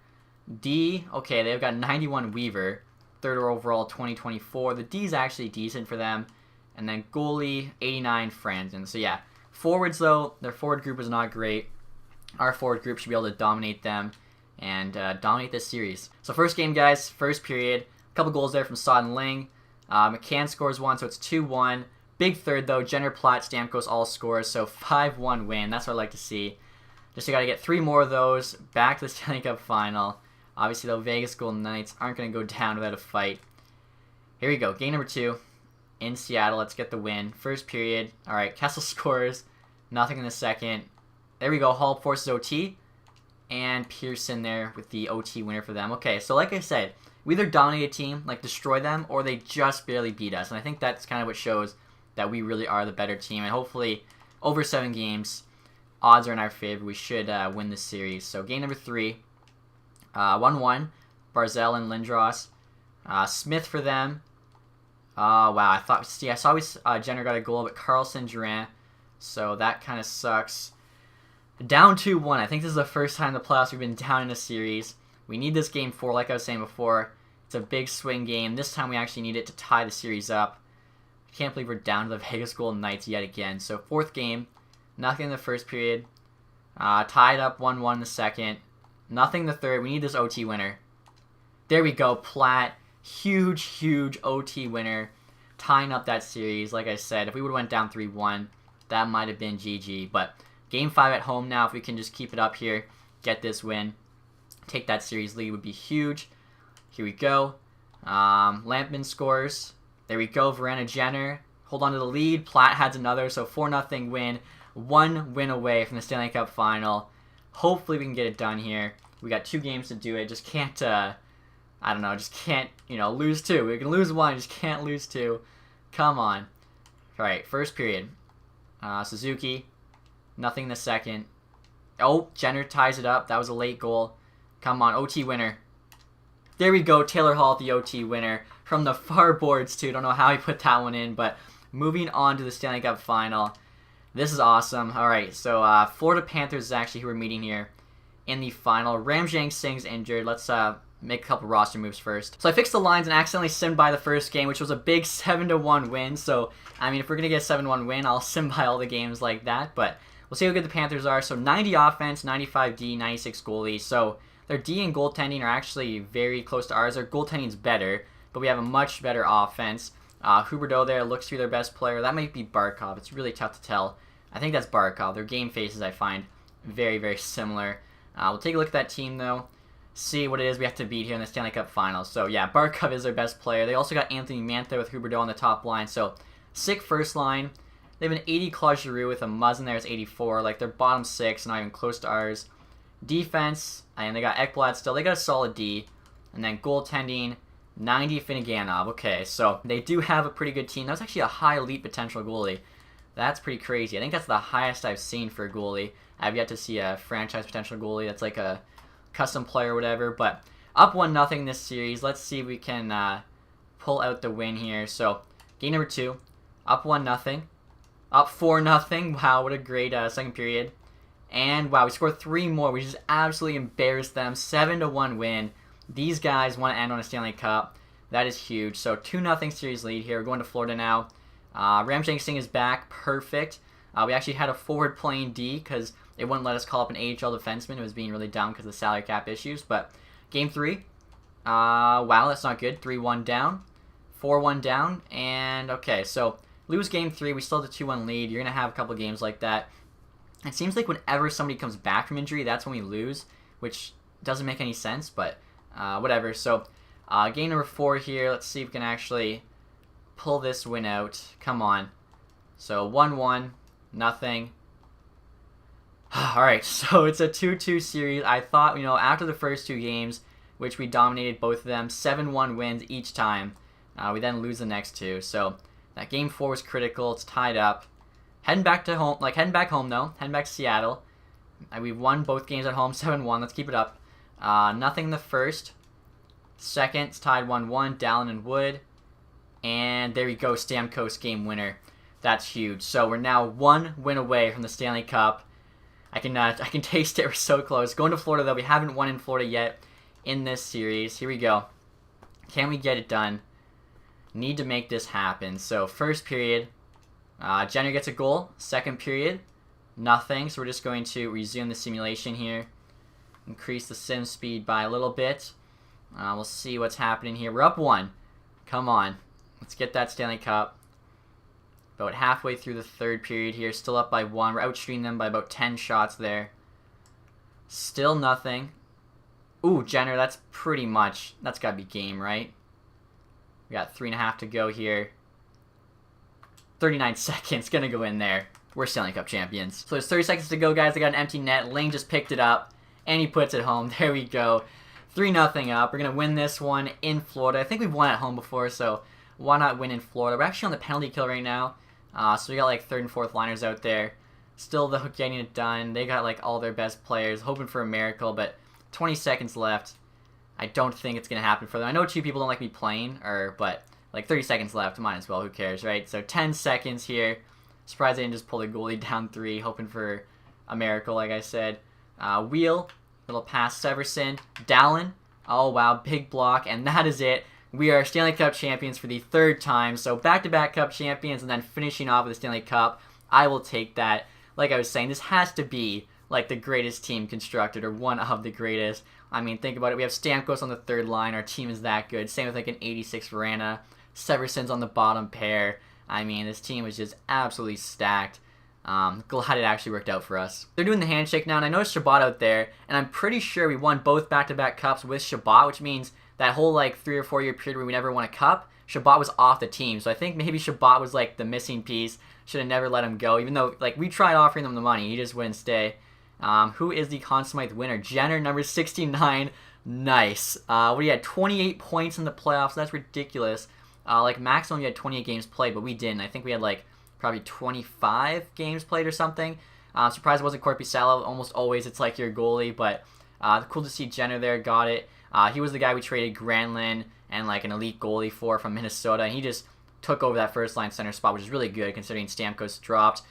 D, okay, they've got 91 Weaver. Third overall 2024. The D is actually decent for them. And then goalie, 89 Franzen. So yeah, forwards though, their forward group is not great. Our forward group should be able to dominate them and dominate this series. So first game, guys, first period. A couple goals there from Sod and Ling. McCann scores 1, so it's 2-1. Big third, though. Jenner, Platt, Stamkos all scores, so 5-1 win. That's what I like to see. Just got to get 3 more of those. Back to the Stanley Cup final. Obviously, though, Vegas Golden Knights aren't going to go down without a fight. Here we go. Game number 2 in Seattle. Let's get the win. First period. All right, Kessel scores. Nothing in the second. There we go. Hall forces OT. And Pearson there with the OT winner for them. Okay, so like I said, we either dominate a team, like destroy them, or they just barely beat us. And I think that's kind of what shows that we really are the better team. And hopefully, over 7 games, odds are in our favor. We should win this series. So game number 3, 1-1. Barzal and Lindros. Smith for them. Wow, I saw Jenner got a goal, but Carlson, Durant. So that kind of sucks. Down 2-1. I think this is the first time in the playoffs we've been down in a series. We need this game 4, like I was saying before. It's a big swing game. This time we actually need it to tie the series up. I can't believe we're down to the Vegas Golden Knights yet again. So fourth game, nothing in the first period. Tied up 1-1 in the second. Nothing in the third. We need this OT winner. There we go. Platt. Huge, huge OT winner. Tying up that series. Like I said, if we would have went down 3-1, that might have been GG. But game 5 at home now. If we can just keep it up here, get this win, take that series lead would be huge. Here we go. Lampman scores. There we go. Verena, Jenner. Hold on to the lead. Platt has another, so 4-0 win. 1 win away from the Stanley Cup final. Hopefully we can get it done here. We got 2 games to do it. Just can't I don't know, just can't, lose two. We can lose one, just can't lose two. Come on. All right, first period. Suzuki, nothing in the second. Oh, Jenner ties it up. That was a late goal. Come on, OT winner. There we go, Taylor Hall, the OT winner from the far boards too. Don't know how he put that one in, but moving on to the Stanley Cup final. This is awesome. All right, so Florida Panthers is actually who we're meeting here in the final. Ramjang Singh's injured. Let's make a couple roster moves first. So I fixed the lines and accidentally simmed by the first game, which was a big 7-1 win. So, I mean, if we're going to get a 7-1 win, I'll sim by all the games like that. But we'll see how good the Panthers are. So 90 offense, 95 D, 96 goalie. So their D and goaltending are actually very close to ours. Their goaltending's better, but we have a much better offense. Huberdeau there looks to be their best player. That might be Barkov. It's really tough to tell. I think that's Barkov. Their game faces I find very, very similar. We'll take a look at that team, though. See what it is we have to beat here in the Stanley Cup Finals. So, yeah, Barkov is their best player. They also got Anthony Mantha with Huberdeau on the top line. So, sick first line. They have an 80 Claude Giroux with a Muzzin there. It's 84. Like, their bottom six, not even close to ours. Defense, and they got Ekblad still. They got a solid D. And then goaltending, 90 Finneganov. Okay, so they do have a pretty good team. That was actually a high elite potential goalie. That's pretty crazy. I think that's the highest I've seen for a goalie. I've yet to see a franchise potential goalie that's like a custom player or whatever. But up 1-0 this series. Let's see if we can pull out the win here. So game number 2, up 1-0, up 4-0. Wow, what a great second period. And wow, we scored 3 more. We just absolutely embarrassed them. 7-1 win. These guys want to end on a Stanley Cup. That is huge. So 2-0 series lead here. We're going to Florida now. Ramjang Singh is back. Perfect. We actually had a forward playing D because they wouldn't let us call up an AHL defenseman. It was being really dumb because of the salary cap issues. But game 3. Wow, that's not good. 3-1 down. 4-1 down. And okay, so lose game 3. We still have a 2-1 lead. You're going to have a couple games like that. It seems like whenever somebody comes back from injury, that's when we lose, which doesn't make any sense, but whatever. So game number 4 here. Let's see if we can actually pull this win out. Come on. So 1-1, nothing. Alright, so it's a 2-2 series. I thought, after the first 2 games, which we dominated both of them, 7-1 wins each time. We then lose the next 2. So that game 4 was critical. It's tied up. Heading back home though. Heading back to Seattle. We've won both games at home, 7-1. Let's keep it up. Nothing in the first. Second, it's tied 1-1. Dallin and Wood. And there you go, Stamkos game winner. That's huge. So we're now 1 win away from the Stanley Cup. I can taste it. We're so close. Going to Florida though. We haven't won in Florida yet in this series. Here we go. Can we get it done? Need to make this happen. So first period, Jenner gets a goal. Second period, nothing. So we're just going to resume the simulation here. Increase the sim speed by a little bit. We'll see what's happening here. We're up 1. Come on. Let's get that Stanley Cup. About halfway through the third period here. Still up by 1. We're outshooting them by about 10 shots there. Still nothing. Ooh, Jenner, that's got to be game, right? We got 3.5 to go here. 39 seconds. Going to go in there. We're Stanley Cup champions. So there's 30 seconds to go, guys. They got an empty net. Lane just picked it up. And he puts it home. There we go. 3-0 up. We're going to win this one in Florida. I think we've won at home before, so why not win in Florida? We're actually on the penalty kill right now. So we got like 3rd and 4th liners out there. Still the Hook getting it done. They got like all their best players. Hoping for a miracle, but 20 seconds left. I don't think it's going to happen for them. I know 2 people don't like me playing, but like 30 seconds left. Might as well. Who cares, right? So 10 seconds here. Surprised they didn't just pull the goalie down 3. Hoping for a miracle, like I said. Wheel. Little pass, Severson. Dallin. Oh, wow. Big block. And that is it. We are Stanley Cup champions for the 3rd time. So back-to-back Cup champions and then finishing off with the Stanley Cup. I will take that. Like I was saying, this has to be like the greatest team constructed or one of the greatest. I mean, think about it. We have Stamkos on the 3rd line. Our team is that good. Same with like an 86 Verana. Severson's on the bottom pair. I mean, this team was just absolutely stacked. Glad it actually worked out for us. They're doing the handshake now, and I noticed Shabbat out there, and I'm pretty sure we won both back-to-back cups with Shabbat, which means that whole like 3 or 4 year period where we never won a cup, Shabbat was off the team. So I think maybe Shabbat was like the missing piece. Should have never let him go, even though like we tried offering him the money, he just wouldn't stay. Who is the Conn Smythe winner? Jenner, number 69. Nice. We had 28 points in the playoffs. That's ridiculous. Like maximum, we had 28 games played, but we didn't. I think we had like probably 25 games played or something. Surprised it wasn't Korpisalo. Almost always it's like your goalie, but cool to see Jenner there. Got it. He was the guy we traded Granlund and like an elite goalie for from Minnesota, and he just took over that first line center spot, which is really good considering Stamkos dropped.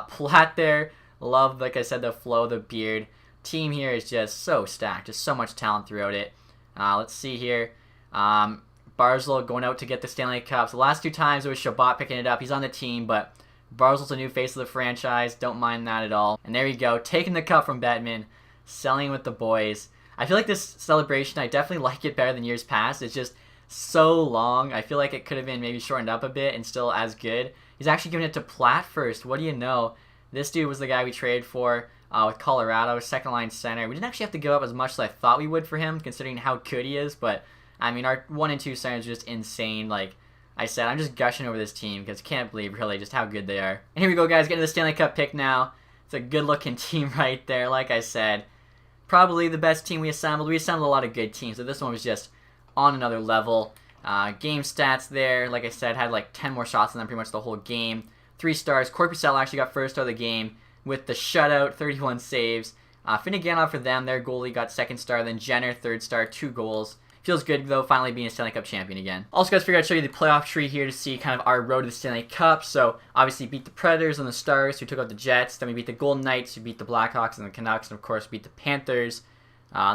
Platt there. Love, like I said, the flow, the beard. Team here is just so stacked. Just so much talent throughout it. Let's see here. Barzal going out to get the Stanley Cup. So the last 2 times it was Shabbat picking it up. He's on the team, but Barzal's a new face of the franchise. Don't mind that at all. And there you go. Taking the cup from Bettman. Selling with the boys. I feel like this celebration, I definitely like it better than years past. It's just so long. I feel like it could have been maybe shortened up a bit and still as good. He's actually giving it to Platt first. What do you know? This dude was the guy we traded for with Colorado, second line center. We didn't actually have to give up as much as I thought we would for him, considering how good he is. But I mean, our 1 and 2 centers are just insane. Like I said, I'm just gushing over this team because can't believe really just how good they are. And here we go, guys. Getting the Stanley Cup pick now. It's a good-looking team right there. Like I said, probably the best team we assembled. We assembled a lot of good teams, so this one was just on another level. Game stats there, like I said, had like 10 more shots than them pretty much the whole game. 3 stars. Korpisalo actually got first star of the game with the shutout, 31 saves. Finneganov for them, their goalie got 2nd star. Then Jenner, 3rd star, 2 goals. Feels good, though, finally being a Stanley Cup champion again. Also, guys, figured I'd show you the playoff tree here to see kind of our road to the Stanley Cup. So, obviously, beat the Predators and the Stars, who took out the Jets. Then we beat the Golden Knights, who beat the Blackhawks and the Canucks. And, of course, beat the Panthers.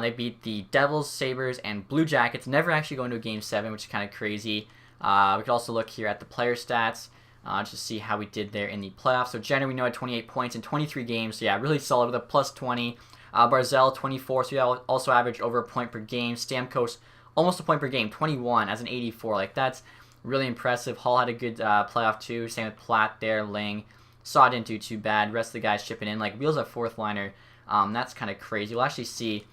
They beat the Devils, Sabres, and Blue Jackets. Never actually going to a Game 7, which is kind of crazy. We could also look here at the player stats just to see how we did there in the playoffs. So, Jenner, we know, had 28 points in 23 games. So, yeah, really solid with a plus 20. Barzal, 24. So, yeah, also averaged over a point per game. Stamkos, almost a point per game, 21 as an 84. Like, that's really impressive. Hall had a good playoff, too. Same with Platt there. Ling. Saw it didn't do too bad. Rest of the guys chipping in. Like, Wheels at 4th liner. That's kind of crazy. We'll actually see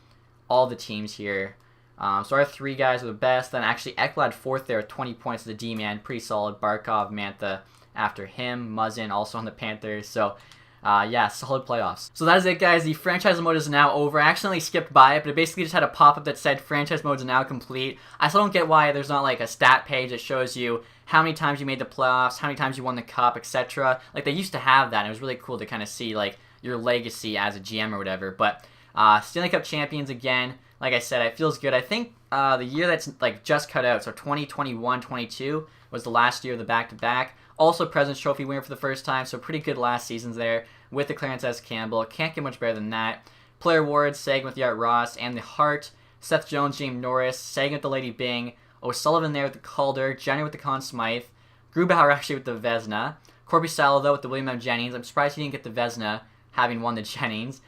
all the teams here. So our 3 guys are the best. Then actually Ekblad 4th there with 20 points as the D-man. Pretty solid. Barkov, Mantha after him. Muzzin also on the Panthers. So yeah, solid playoffs. So that is it, guys. The franchise mode is now over. I accidentally skipped by it, but it basically just had a pop-up that said franchise mode is now complete. I still don't get why there's not like a stat page that shows you how many times you made the playoffs, how many times you won the cup, etc. Like they used to have that, and it was really cool to kind of see like your legacy as a GM or whatever. But Stanley Cup champions again. Like I said, it feels good. I think the year that's like just cut out, so 2021-22 was the last year of the back-to-back. Also President's Trophy winner for the first time, so pretty good last seasons there with the Clarence S. Campbell. Can't get much better than that. Player awards, Sagan with the Art Ross and the Hart. Seth Jones, James Norris, Sagan with the Lady Byng. O'Sullivan there with the Calder. Jenner with the Conn Smythe. Grubauer actually with the Vezina. Korpisalo, though, with the William M. Jennings. I'm surprised he didn't get the Vezina, having won the Jennings.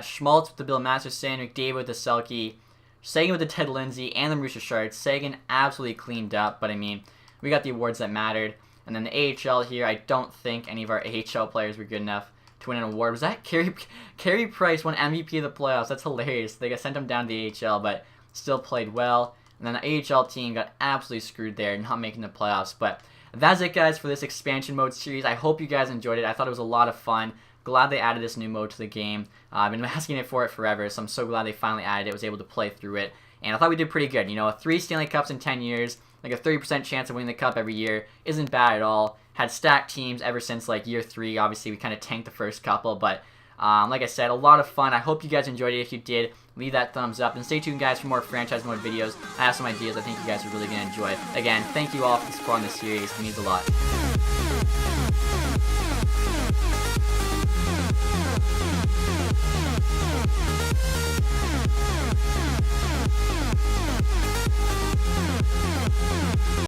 Schmaltz with the Bill Masterson. McDavid with the Selke. Sagan with the Ted Lindsay and the Maurice Richard. Sagan absolutely cleaned up, but I mean, we got the awards that mattered. And then the AHL here, I don't think any of our AHL players were good enough to win an award. Was that Carey Price won MVP of the playoffs? That's hilarious. They got sent him down to the AHL, but still played well. And then the AHL team got absolutely screwed there, not making the playoffs. But that's it, guys, for this expansion mode series. I hope you guys enjoyed it. I thought it was a lot of fun. Glad they added this new mode to the game. I've been asking for it forever, so I'm so glad they finally added it. Was able to play through it. And I thought we did pretty good. You know, 3 Stanley Cups in 10 years. Like a 30% chance of winning the cup every year isn't bad at all. Had stacked teams ever since like year 3. Obviously, we kind of tanked the first couple, but like I said, a lot of fun. I hope you guys enjoyed it. If you did, leave that thumbs up and stay tuned, guys, for more franchise mode videos. I have some ideas I think you guys are really gonna enjoy. Again, thank you all for the support on this series. It means a lot.